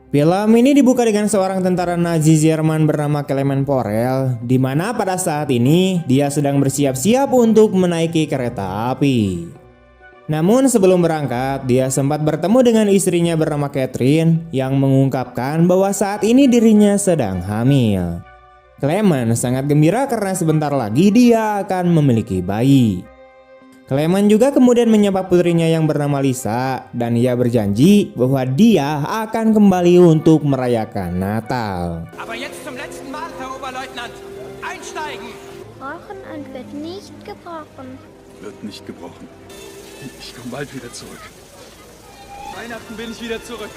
Film ini dibuka dengan seorang tentara Nazi Jerman bernama Clement Porel, di mana pada saat ini dia sedang bersiap-siap untuk menaiki kereta api. Namun sebelum berangkat, dia sempat bertemu dengan istrinya bernama Catherine yang mengungkapkan bahwa saat ini dirinya sedang hamil. Clement sangat gembira karena sebentar lagi dia akan memiliki bayi. Clement juga kemudian menyapa putrinya yang bernama Lisa dan ia berjanji bahwa dia akan kembali untuk merayakan Natal. Aber jetzt zum letzten Mal, Herr Oberleutnant. Einsteigen! Gebrochen und wird nicht gebrochen. Wird nicht gebrochen. Ich komme bald wieder zurück. Weihnachten bin ich wieder zurück.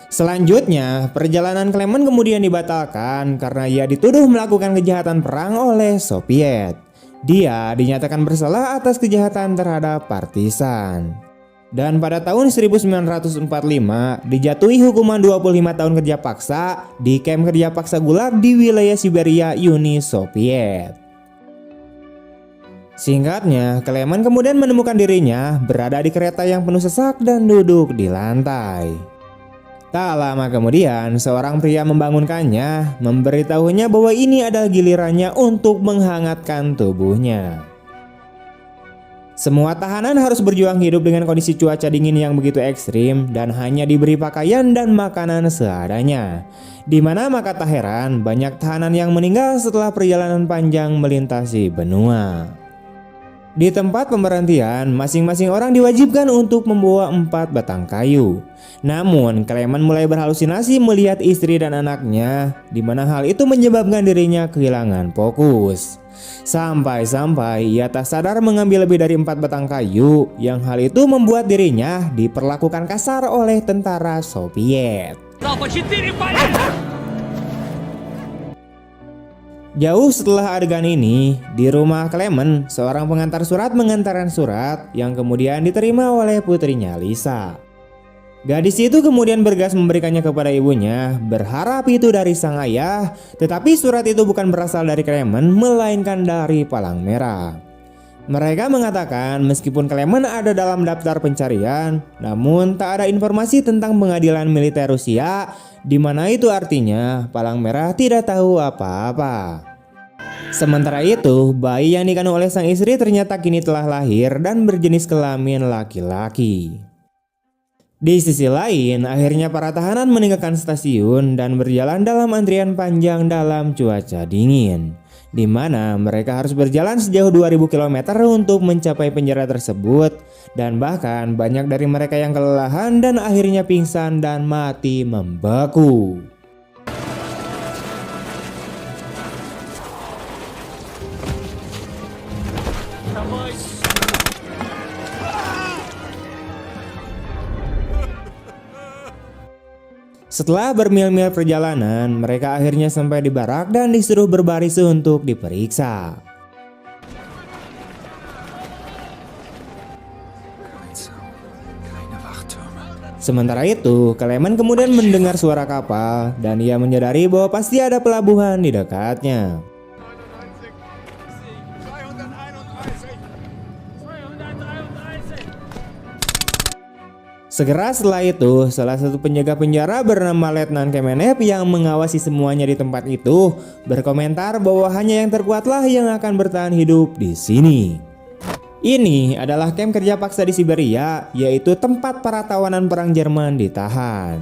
Selanjutnya, perjalanan Clement kemudian dibatalkan karena ia dituduh melakukan kejahatan perang oleh Soviet. Dia dinyatakan bersalah atas kejahatan terhadap partisan. Dan pada tahun 1945 dijatuhi hukuman 25 tahun kerja paksa di kamp kerja paksa Gulag di wilayah Siberia Uni Soviet. Singkatnya, Clement kemudian menemukan dirinya berada di kereta yang penuh sesak dan duduk di lantai. Tak lama kemudian, seorang pria membangunkannya, memberitahunya bahwa ini adalah gilirannya untuk menghangatkan tubuhnya. Semua tahanan harus berjuang hidup dengan kondisi cuaca dingin yang begitu ekstrim dan hanya diberi pakaian dan makanan seadanya. Di mana maka tak heran banyak tahanan yang meninggal setelah perjalanan panjang melintasi benua. Di tempat pemberhentian, masing-masing orang diwajibkan untuk membawa 4 batang kayu. Namun, Clement mulai berhalusinasi melihat istri dan anaknya, di mana hal itu menyebabkan dirinya kehilangan fokus. Sampai-sampai ia tak sadar mengambil lebih dari 4 batang kayu, yang hal itu membuat dirinya diperlakukan kasar oleh tentara Soviet. Jauh setelah adegan ini, di rumah Clement, seorang pengantar surat mengantarkan surat yang kemudian diterima oleh putrinya Lisa. Gadis itu kemudian bergegas memberikannya kepada ibunya, berharap itu dari sang ayah, tetapi surat itu bukan berasal dari Clement, melainkan dari Palang Merah. Mereka mengatakan meskipun Clement ada dalam daftar pencarian, namun tak ada informasi tentang pengadilan militer Rusia, di mana itu artinya Palang Merah tidak tahu apa-apa. Sementara itu, bayi yang dikandung oleh sang istri ternyata kini telah lahir dan berjenis kelamin laki-laki. Di sisi lain, akhirnya para tahanan meninggalkan stasiun dan berjalan dalam antrian panjang dalam cuaca dingin, di mana mereka harus berjalan sejauh 2000 km untuk mencapai penjara tersebut, dan bahkan banyak dari mereka yang kelelahan dan akhirnya pingsan dan mati membeku. Setelah bermil-mil perjalanan, mereka akhirnya sampai di barak dan disuruh berbaris untuk diperiksa. Sementara itu, Clement kemudian mendengar suara kapal dan ia menyadari bahwa pasti ada pelabuhan di dekatnya. Segera setelah itu, salah satu penjaga penjara bernama Letnan Kamenev yang mengawasi semuanya di tempat itu berkomentar bahwa hanya yang terkuatlah yang akan bertahan hidup di sini. Ini adalah kamp kerja paksa di Siberia, yaitu tempat para tawanan perang Jerman ditahan.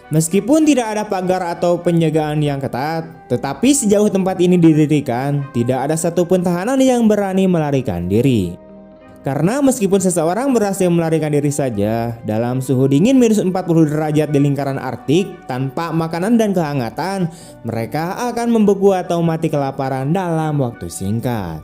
Meskipun tidak ada pagar atau penjagaan yang ketat, tetapi sejauh tempat ini didirikan, tidak ada satupun tahanan yang berani melarikan diri. Karena meskipun seseorang berhasil melarikan diri saja dalam suhu dingin minus 40 derajat di lingkaran Arktik tanpa makanan dan kehangatan, mereka akan membeku atau mati kelaparan dalam waktu singkat.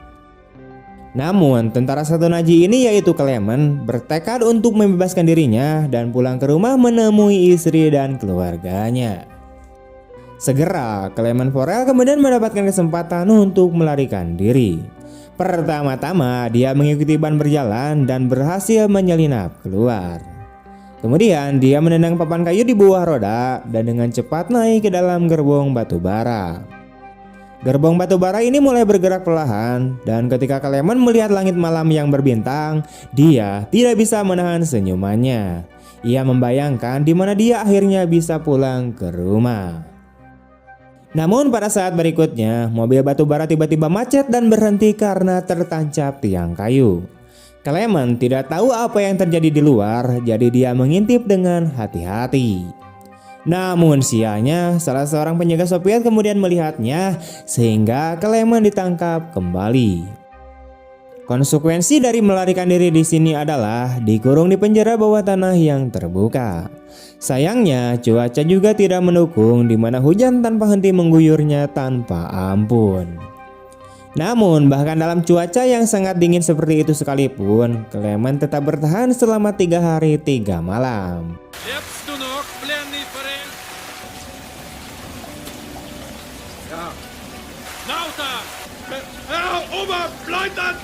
Namun tentara satu Nazi ini yaitu Clement bertekad untuk membebaskan dirinya dan pulang ke rumah menemui istri dan keluarganya. Segera Clement Porel kemudian mendapatkan kesempatan untuk melarikan diri. Pertama-tama dia mengikuti ban berjalan dan berhasil menyelinap keluar. Kemudian dia menendang papan kayu di bawah roda dan dengan cepat naik ke dalam gerbong batu bara. Gerbong batu bara ini mulai bergerak perlahan, dan ketika Clement melihat langit malam yang berbintang, dia tidak bisa menahan senyumannya. Ia membayangkan di mana dia akhirnya bisa pulang ke rumah. Namun pada saat berikutnya, mobil batu bara tiba-tiba macet dan berhenti karena tertancap tiang kayu. Clement tidak tahu apa yang terjadi di luar, jadi dia mengintip dengan hati-hati. Namun sialnya, salah seorang penjaga Soviet kemudian melihatnya sehingga Clement ditangkap kembali. Konsekuensi dari melarikan diri di sini adalah dikurung di penjara bawah tanah yang terbuka. Sayangnya cuaca juga tidak mendukung, di mana hujan tanpa henti mengguyurnya tanpa ampun. Namun bahkan dalam cuaca yang sangat dingin seperti itu sekalipun, Clement tetap bertahan selama 3 hari 3 malam. Lebst du noch, Blenniferin? Ja, Lauter! Herr Oberleutnant!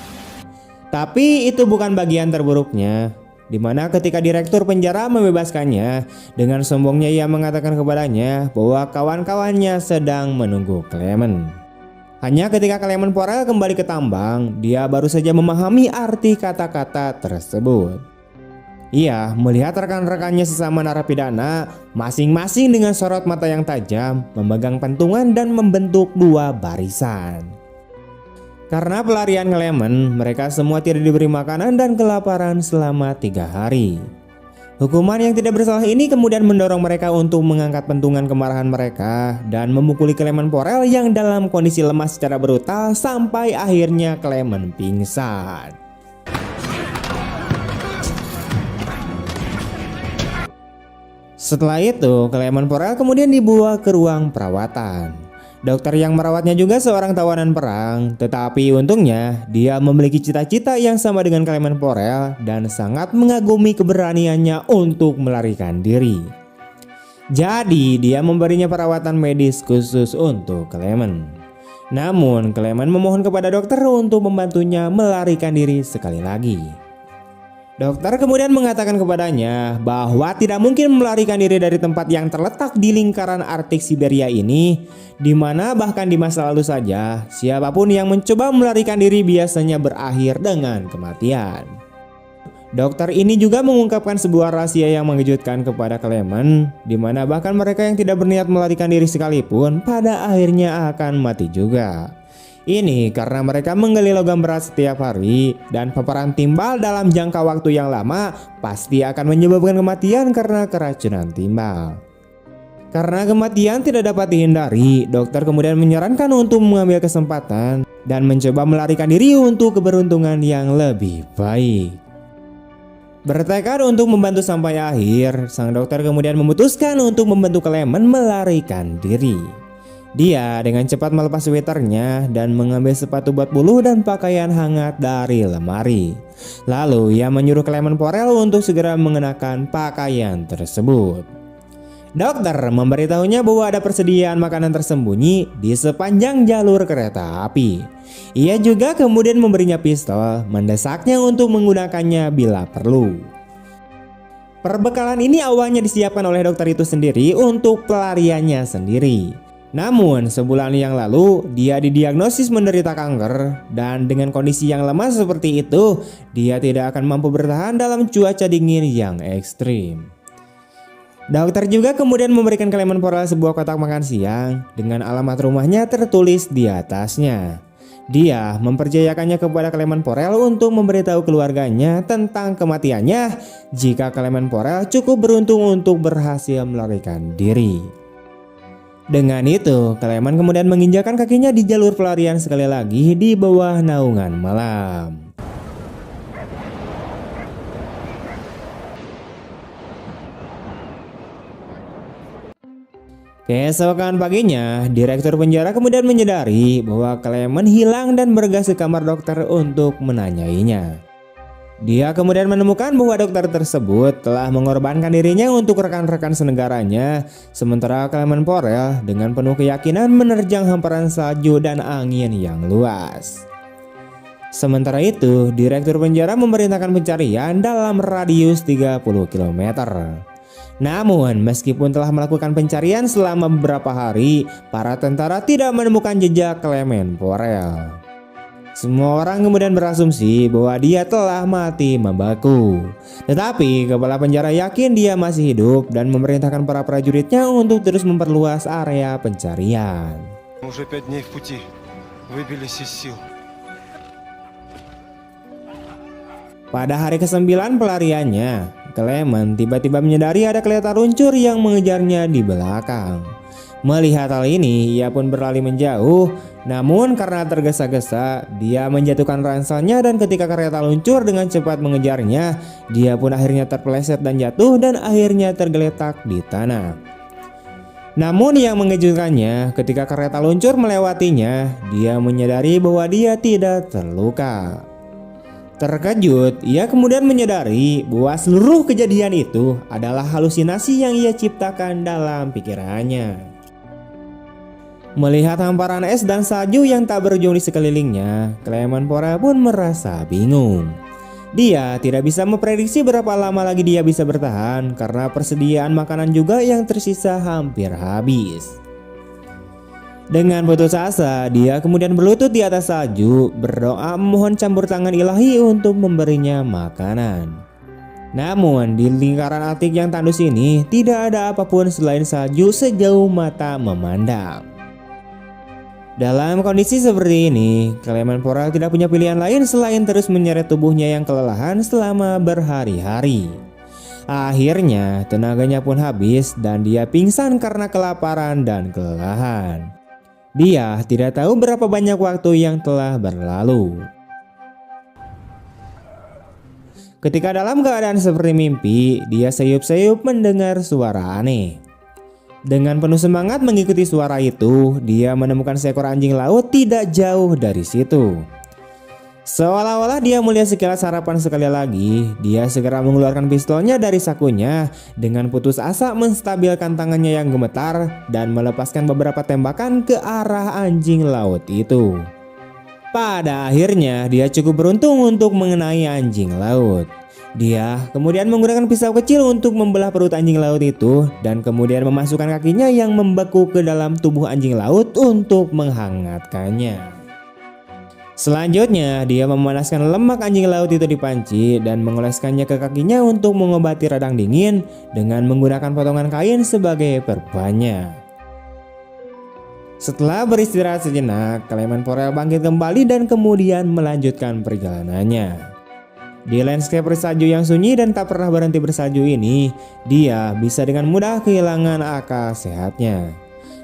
Tapi itu bukan bagian terburuknya, di mana ketika direktur penjara membebaskannya, dengan sombongnya ia mengatakan kepadanya bahwa kawan-kawannya sedang menunggu Clement. Hanya ketika Clement Porel kembali ke tambang, dia baru saja memahami arti kata-kata tersebut. Ia melihat rekan-rekannya sesama narapidana masing-masing dengan sorot mata yang tajam, memegang pentungan dan membentuk 2 barisan. Karena pelarian Clement, mereka semua tidak diberi makanan dan kelaparan selama 3 hari. Hukuman yang tidak bersalah ini kemudian mendorong mereka untuk mengangkat pentungan kemarahan mereka dan memukuli Clement Porel yang dalam kondisi lemah secara brutal sampai akhirnya Clement pingsan. Setelah itu, Clement Porel kemudian dibawa ke ruang perawatan. Dokter yang merawatnya juga seorang tawanan perang, tetapi untungnya dia memiliki cita-cita yang sama dengan Clement Porel dan sangat mengagumi keberaniannya untuk melarikan diri. Jadi dia memberinya perawatan medis khusus untuk Clement. Namun Clement memohon kepada dokter untuk membantunya melarikan diri sekali lagi. Dokter kemudian mengatakan kepadanya bahwa tidak mungkin melarikan diri dari tempat yang terletak di lingkaran Arktik Siberia ini, di mana bahkan di masa lalu saja siapapun yang mencoba melarikan diri biasanya berakhir dengan kematian. Dokter ini juga mengungkapkan sebuah rahasia yang mengejutkan kepada Clement, di mana bahkan mereka yang tidak berniat melarikan diri sekalipun pada akhirnya akan mati juga. Ini karena mereka menggali logam berat setiap hari, dan paparan timbal dalam jangka waktu yang lama pasti akan menyebabkan kematian karena keracunan timbal. Karena kematian tidak dapat dihindari, dokter kemudian menyarankan untuk mengambil kesempatan dan mencoba melarikan diri untuk keberuntungan yang lebih baik. Bertekad untuk membantu sampai akhir, sang dokter kemudian memutuskan untuk membantu Clement melarikan diri. Dia dengan cepat melepas sweaternya dan mengambil sepatu buat bulu dan pakaian hangat dari lemari. Lalu ia menyuruh Clement Porel untuk segera mengenakan pakaian tersebut. Dokter memberitahunya bahwa ada persediaan makanan tersembunyi di sepanjang jalur kereta api. Ia juga kemudian memberinya pistol, mendesaknya untuk menggunakannya bila perlu. Perbekalan ini awalnya disiapkan oleh dokter itu sendiri untuk pelariannya sendiri. Namun sebulan yang lalu dia didiagnosis menderita kanker, dan dengan kondisi yang lemah seperti itu dia tidak akan mampu bertahan dalam cuaca dingin yang ekstrim. Dokter juga kemudian memberikan Clement Porel sebuah kotak makan siang dengan alamat rumahnya tertulis di atasnya. Dia mempercayakannya kepada Clement Porel untuk memberitahu keluarganya tentang kematiannya jika Clement Porel cukup beruntung untuk berhasil melarikan diri. Dengan itu, Clement kemudian menginjakan kakinya di jalur pelarian sekali lagi di bawah naungan malam. Keesokan paginya, direktur penjara kemudian menyadari bahwa Clement hilang dan bergegas ke kamar dokter untuk menanyainya. Dia kemudian menemukan bahwa dokter tersebut telah mengorbankan dirinya untuk rekan-rekan senegaranya, sementara Clement Porel dengan penuh keyakinan menerjang hamparan salju dan angin yang luas. Sementara itu, direktur penjara memerintahkan pencarian dalam radius 30 km. Namun meskipun telah melakukan pencarian selama beberapa hari, para tentara tidak menemukan jejak Clement Porel. Semua orang kemudian berasumsi bahwa dia telah mati membeku. Tetapi kepala penjara yakin dia masih hidup dan memerintahkan para prajuritnya untuk terus memperluas area pencarian. Уже 5 дней в пути. Выбились из сил. Pada hari ke-9 pelariannya, Clement tiba-tiba menyadari ada kereta luncur yang mengejarnya di belakang. Melihat hal ini, ia pun berlari menjauh. Namun karena tergesa-gesa, dia menjatuhkan ranselnya dan ketika kereta luncur dengan cepat mengejarnya, dia pun akhirnya terpeleset dan jatuh dan akhirnya tergeletak di tanah. Namun yang mengejutkannya, ketika kereta luncur melewatinya, dia menyadari bahwa dia tidak terluka. Terkejut, ia kemudian menyadari bahwa seluruh kejadian itu adalah halusinasi yang ia ciptakan dalam pikirannya. Melihat hamparan es dan salju yang tak berujung di sekelilingnya, Clement Porel pun merasa bingung. Dia tidak bisa memprediksi berapa lama lagi dia bisa bertahan karena persediaan makanan juga yang tersisa hampir habis. Dengan putus asa, dia kemudian berlutut di atas salju, berdoa memohon campur tangan ilahi untuk memberinya makanan. Namun di lingkaran Arktik yang tandus ini tidak ada apapun selain salju sejauh mata memandang. Dalam kondisi seperti ini, Clement Porel tidak punya pilihan lain selain terus menyeret tubuhnya yang kelelahan selama berhari-hari. Akhirnya tenaganya pun habis dan dia pingsan karena kelaparan dan kelelahan. Dia tidak tahu berapa banyak waktu yang telah berlalu. Ketika dalam keadaan seperti mimpi, dia sayup-sayup mendengar suara aneh. Dengan penuh semangat mengikuti suara itu, dia menemukan seekor anjing laut tidak jauh dari situ. Seolah-olah dia melihat sekilas harapan sekali lagi, dia segera mengeluarkan pistolnya dari sakunya dengan putus asa menstabilkan tangannya yang gemetar dan melepaskan beberapa tembakan ke arah anjing laut itu. Pada akhirnya dia cukup beruntung untuk mengenai anjing laut. Dia kemudian menggunakan pisau kecil untuk membelah perut anjing laut itu dan kemudian memasukkan kakinya yang membeku ke dalam tubuh anjing laut untuk menghangatkannya. Selanjutnya dia memanaskan lemak anjing laut itu di panci dan mengoleskannya ke kakinya untuk mengobati radang dingin dengan menggunakan potongan kain sebagai perbannya. Setelah beristirahat sejenak, Clement Porel bangkit kembali dan kemudian melanjutkan perjalanannya. Di landscape bersalju yang sunyi dan tak pernah berhenti bersalju ini, dia bisa dengan mudah kehilangan akal sehatnya.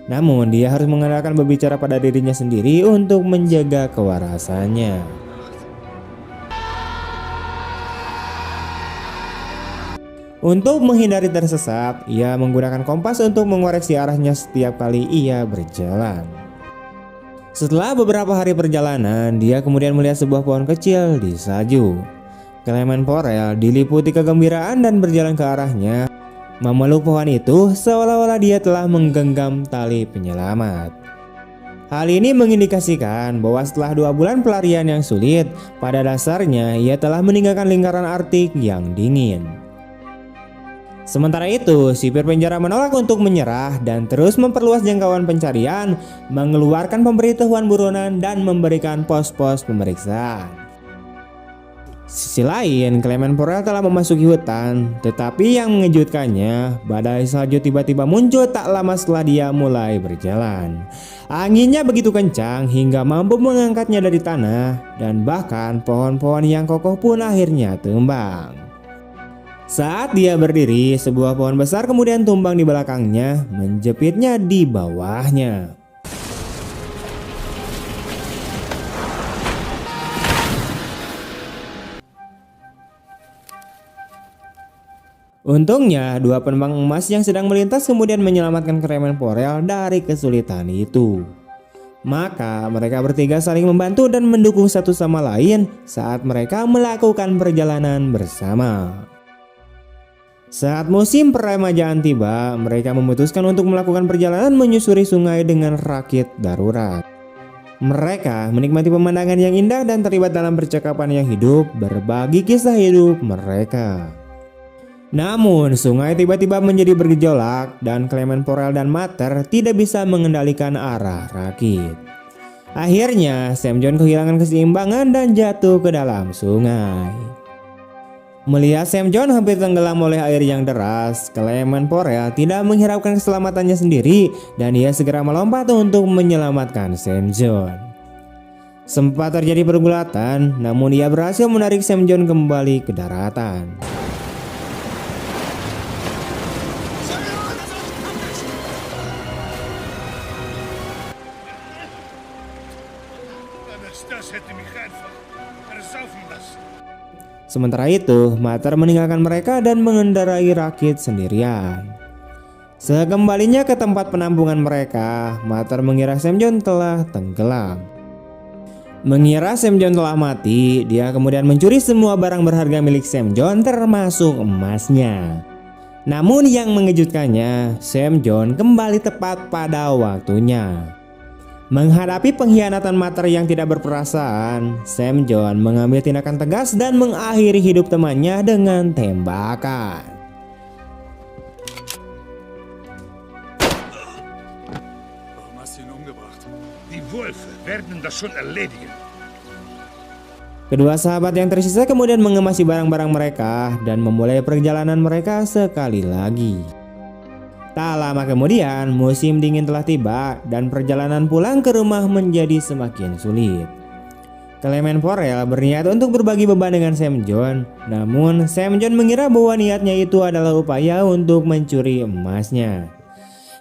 Namun dia harus mengandalkan berbicara pada dirinya sendiri untuk menjaga kewarasannya. Untuk menghindari tersesat, ia menggunakan kompas untuk mengoreksi arahnya setiap kali ia berjalan. Setelah beberapa hari perjalanan, dia kemudian melihat sebuah pohon kecil di salju. Clement Porel diliputi kegembiraan dan berjalan ke arahnya, memeluk pohon itu seolah-olah dia telah menggenggam tali penyelamat. Hal ini mengindikasikan bahwa setelah 2 bulan pelarian yang sulit, pada dasarnya ia telah meninggalkan lingkaran Arktik yang dingin. Sementara itu, sipir penjara menolak untuk menyerah dan terus memperluas jangkauan pencarian, mengeluarkan pemberitahuan buronan dan memberikan pos-pos pemeriksaan. Sisi lain, Clement Porel telah memasuki hutan, tetapi yang mengejutkannya, badai salju tiba-tiba muncul tak lama setelah dia mulai berjalan. Anginnya begitu kencang hingga mampu mengangkatnya dari tanah, dan bahkan pohon-pohon yang kokoh pun akhirnya tumbang. Saat dia berdiri, sebuah pohon besar kemudian tumbang di belakangnya, menjepitnya di bawahnya. Untungnya, 2 penumpang emas yang sedang melintas kemudian menyelamatkan Clement Porel dari kesulitan itu. Maka mereka bertiga saling membantu dan mendukung satu sama lain saat mereka melakukan perjalanan bersama. Saat musim peremajaan tiba, mereka memutuskan untuk melakukan perjalanan menyusuri sungai dengan rakit darurat. Mereka menikmati pemandangan yang indah dan terlibat dalam percakapan yang hidup, berbagi kisah hidup mereka. Namun sungai tiba-tiba menjadi bergejolak dan Clement Porel dan Mater tidak bisa mengendalikan arah rakit. Akhirnya Sam John kehilangan keseimbangan dan jatuh ke dalam sungai. Melihat Sam John hampir tenggelam oleh air yang deras, Clement Porel tidak menghiraukan keselamatannya sendiri dan ia segera melompat untuk menyelamatkan Sam John. Sempat terjadi pergulatan, namun ia berhasil menarik Sam John kembali ke daratan. Sementara itu, Mater meninggalkan mereka dan mengendarai rakit sendirian. Sekembalinya ke tempat penampungan mereka, Mater mengira Sam John telah tenggelam. Mengira Sam John telah mati, dia kemudian mencuri semua barang berharga milik Sam John termasuk emasnya. Namun yang mengejutkannya, Sam John kembali tepat pada waktunya. Menghadapi pengkhianatan Mater yang tidak berperasaan, Sam John mengambil tindakan tegas dan mengakhiri hidup temannya dengan tembakan. Warum hast du ihn umgebracht? Die Wölfe werden das schon erledigen. Kedua sahabat yang tersisa kemudian mengemasi barang-barang mereka dan memulai perjalanan mereka sekali lagi. Tak lama kemudian, musim dingin telah tiba dan perjalanan pulang ke rumah menjadi semakin sulit. Clement Porel berniat untuk berbagi beban dengan Sam John, namun Sam John mengira bahwa niatnya itu adalah upaya untuk mencuri emasnya.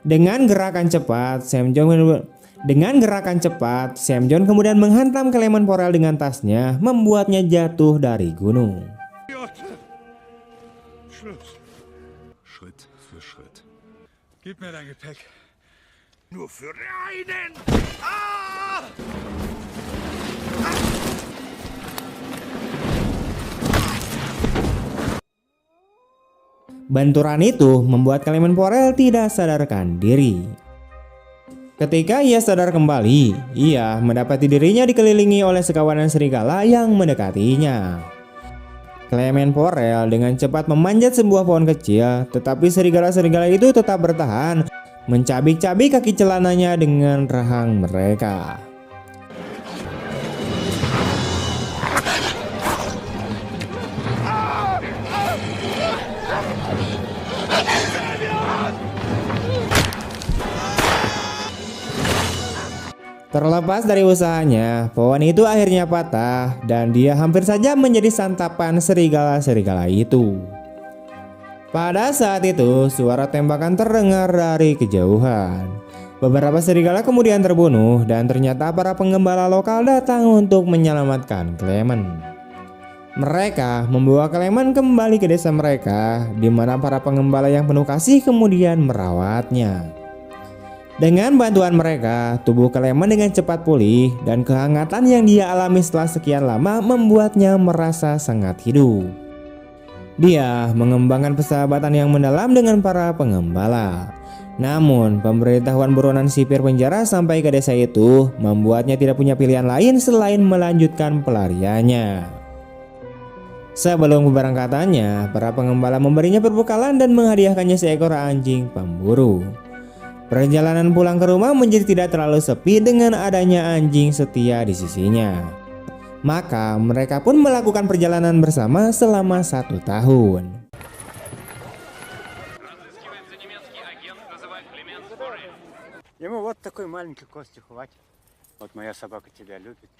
Dengan gerakan cepat, Sam John kemudian menghantam Clement Porel dengan tasnya, membuatnya jatuh dari gunung. Schritt für Schritt. Gib mir dein Gepäck. Nur für einen! Ah! Benturan itu membuat Clement Porel tidak sadarkan diri. Ketika ia sadar kembali, ia mendapati dirinya dikelilingi oleh sekawanan serigala yang mendekatinya. Clement Porel dengan cepat memanjat sebuah pohon kecil, tetapi serigala-serigala itu tetap bertahan, mencabik-cabik kaki celananya dengan rahang mereka. Terlepas dari usahanya, pohon itu akhirnya patah dan dia hampir saja menjadi santapan serigala-serigala itu. Pada saat itu, suara tembakan terdengar dari kejauhan. Beberapa serigala kemudian terbunuh dan ternyata para penggembala lokal datang untuk menyelamatkan Clement. Mereka membawa Clement kembali ke desa mereka, di mana para penggembala yang penuh kasih kemudian merawatnya. Dengan bantuan mereka, tubuh Clement dengan cepat pulih dan kehangatan yang dia alami setelah sekian lama membuatnya merasa sangat hidup. Dia mengembangkan persahabatan yang mendalam dengan para penggembala. Namun, pemberitahuan buronan sipir penjara sampai ke desa itu membuatnya tidak punya pilihan lain selain melanjutkan pelariannya. Sebelum keberangkatannya, para penggembala memberinya perbekalan dan menghadiahkannya seekor anjing pemburu. Perjalanan pulang ke rumah menjadi tidak terlalu sepi dengan adanya anjing setia di sisinya. Maka mereka pun melakukan perjalanan bersama selama 1 tahun. Ему вот такой маленький костюм хватит. Вот моя собака тебя любит.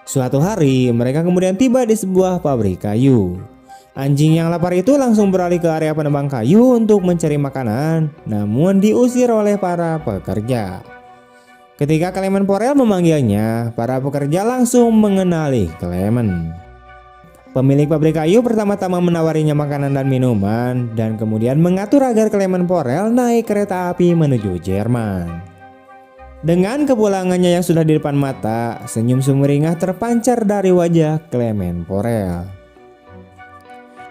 Suatu hari mereka kemudian tiba di sebuah pabrik kayu. Anjing yang lapar itu langsung beralih ke area penebang kayu untuk mencari makanan, namun diusir oleh para pekerja. Ketika Clement Porel memanggilnya, para pekerja langsung mengenali Clement. Pemilik pabrik kayu pertama-tama menawarinya makanan dan minuman, dan kemudian mengatur agar Clement Porel naik kereta api menuju Jerman. Dengan kepulangannya yang sudah di depan mata, senyum sumringah terpancar dari wajah Clement Porel.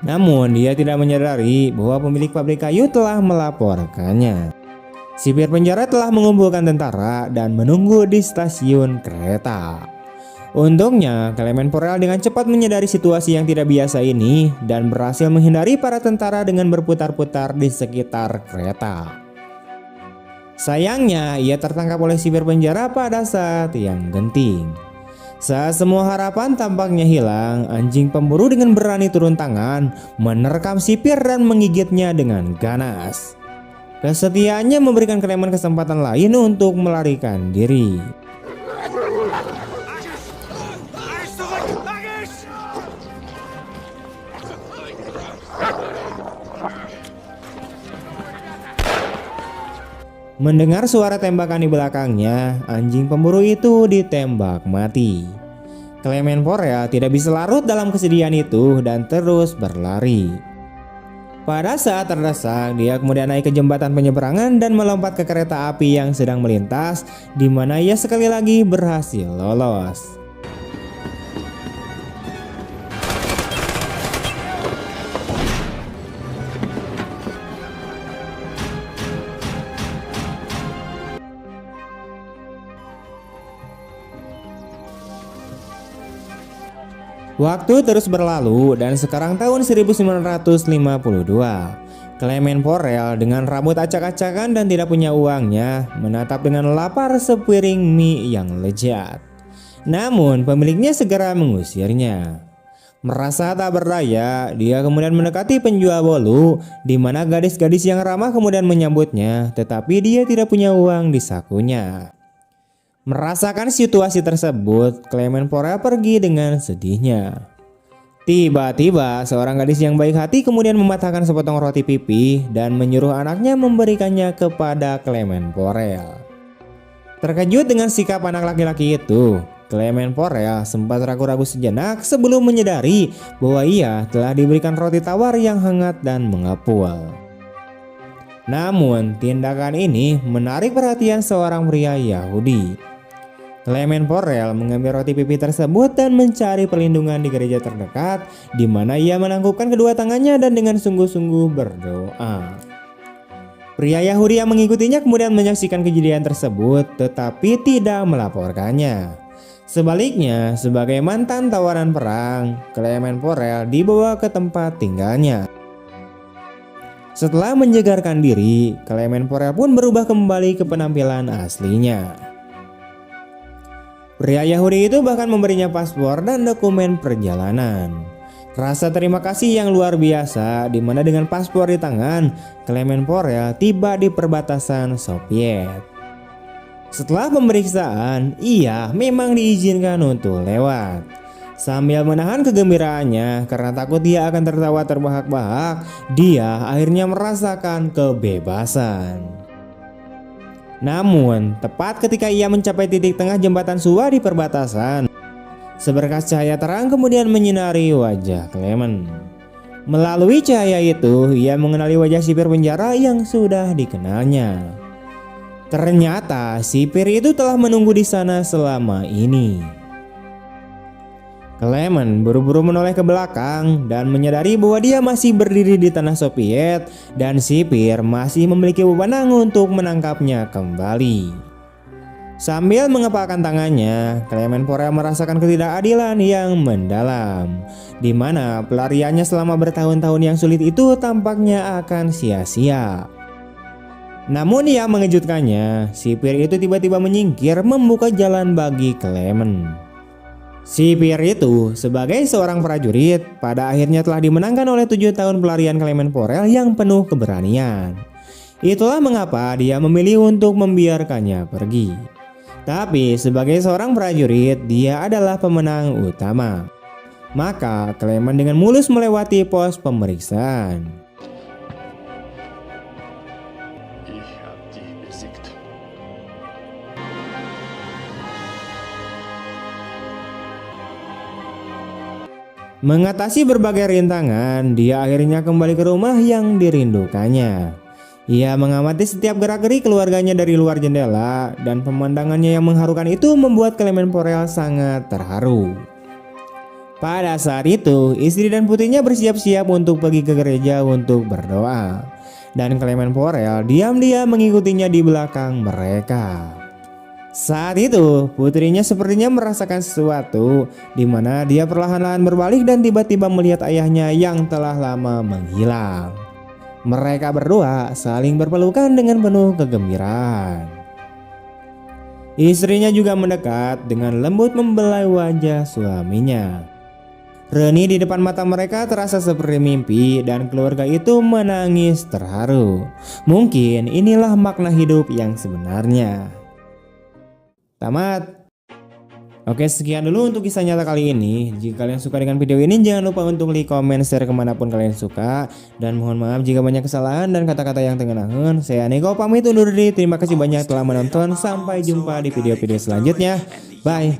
Namun dia tidak menyadari bahwa pemilik pabrik kayu telah melaporkannya. Sipir penjara telah mengumpulkan tentara dan menunggu di stasiun kereta. Untungnya, Clement Porel dengan cepat menyadari situasi yang tidak biasa ini dan berhasil menghindari para tentara dengan berputar-putar di sekitar kereta. Sayangnya, ia tertangkap oleh sipir penjara pada saat yang genting. Saat semua harapan tampaknya hilang, anjing pemburu dengan berani turun tangan, menerkam sipir dan menggigitnya dengan ganas. Kesetiaannya memberikan Clement kesempatan lain untuk melarikan diri. Mendengar suara tembakan di belakangnya, anjing pemburu itu ditembak mati. Clement Porel tidak bisa larut dalam kesedihan itu dan terus berlari. Pada saat terdesak, dia kemudian naik ke jembatan penyeberangan dan melompat ke kereta api yang sedang melintas, di mana ia sekali lagi berhasil lolos. Waktu terus berlalu dan sekarang tahun 1952. Clement Porel dengan rambut acak-acakan dan tidak punya uangnya menatap dengan lapar sepiring mie yang lezat. Namun pemiliknya segera mengusirnya. Merasa tak berdaya, dia kemudian mendekati penjual bolu, di mana gadis-gadis yang ramah kemudian menyambutnya, tetapi dia tidak punya uang di sakunya. Merasakan situasi tersebut, Clement Porel pergi dengan sedihnya. Tiba-tiba seorang gadis yang baik hati kemudian mematahkan sepotong roti pipi dan menyuruh anaknya memberikannya kepada Clement Porel. Terkejut dengan sikap anak laki-laki itu, Clement Porel sempat ragu-ragu sejenak sebelum menyadari bahwa ia telah diberikan roti tawar yang hangat dan mengepul. Namun tindakan ini menarik perhatian seorang pria Yahudi. Clement Porel mengambil roti pipi tersebut dan mencari perlindungan di gereja terdekat, di mana ia menangkupkan kedua tangannya dan dengan sungguh-sungguh berdoa. Pria Yahudi yang mengikutinya kemudian menyaksikan kejadian tersebut, tetapi tidak melaporkannya. Sebaliknya, sebagai mantan tawanan perang, Clement Porel dibawa ke tempat tinggalnya. Setelah menyegarkan diri, Clement Porel pun berubah kembali ke penampilan aslinya. Pria Yahudi itu bahkan memberinya paspor dan dokumen perjalanan. Rasa terima kasih yang luar biasa, di mana dengan paspor di tangan, Clement Porel tiba di perbatasan Soviet. Setelah pemeriksaan, ia memang diizinkan untuk lewat. Sambil menahan kegembiraannya karena takut dia akan tertawa terbahak-bahak, dia akhirnya merasakan kebebasan. Namun, tepat ketika ia mencapai titik tengah jembatan Suwa di perbatasan, seberkas cahaya terang kemudian menyinari wajah Clement. Melalui cahaya itu, ia mengenali wajah sipir penjara yang sudah dikenalnya. Ternyata sipir itu telah menunggu di sana selama ini. Clement buru-buru menoleh ke belakang dan menyadari bahwa dia masih berdiri di tanah Soviet dan sipir masih memiliki wewenang untuk menangkapnya kembali. Sambil mengepalkan tangannya, Clement Porel merasakan ketidakadilan yang mendalam, di mana pelariannya selama bertahun-tahun yang sulit itu tampaknya akan sia-sia. Namun yang mengejutkannya, sipir itu tiba-tiba menyingkir membuka jalan bagi Clement. Sipir itu sebagai seorang prajurit pada akhirnya telah dimenangkan oleh 7 tahun pelarian Clement Porel yang penuh keberanian. Itulah mengapa dia memilih untuk membiarkannya pergi. Tapi sebagai seorang prajurit, dia adalah pemenang utama. Maka Clement dengan mulus melewati pos pemeriksaan. Mengatasi berbagai rintangan, dia akhirnya kembali ke rumah yang dirindukannya. Ia mengamati setiap gerak-gerik keluarganya dari luar jendela, dan pemandangannya yang mengharukan itu membuat Clement Porel sangat terharu. Pada saat itu, istri dan putrinya bersiap-siap untuk pergi ke gereja untuk berdoa, dan Clement Porel diam-diam mengikutinya di belakang mereka. Saat itu, putrinya sepertinya merasakan sesuatu, di mana dia perlahan-lahan berbalik dan tiba-tiba melihat ayahnya yang telah lama menghilang. Mereka berdua saling berpelukan dengan penuh kegembiraan. Istrinya juga mendekat dengan lembut membelai wajah suaminya. Reni di depan mata mereka terasa seperti mimpi dan keluarga itu menangis terharu. Mungkin inilah makna hidup yang sebenarnya. Tamat. Oke, sekian dulu untuk kisah nyata kali ini. Jika kalian suka dengan video ini, jangan lupa untuk like, komen, share kemanapun kalian suka. Dan mohon maaf jika banyak kesalahan dan kata-kata yang tengenahun. Saya Niko pamit undur diri. Terima kasih banyak telah menonton. Sampai jumpa di video-video selanjutnya. Bye.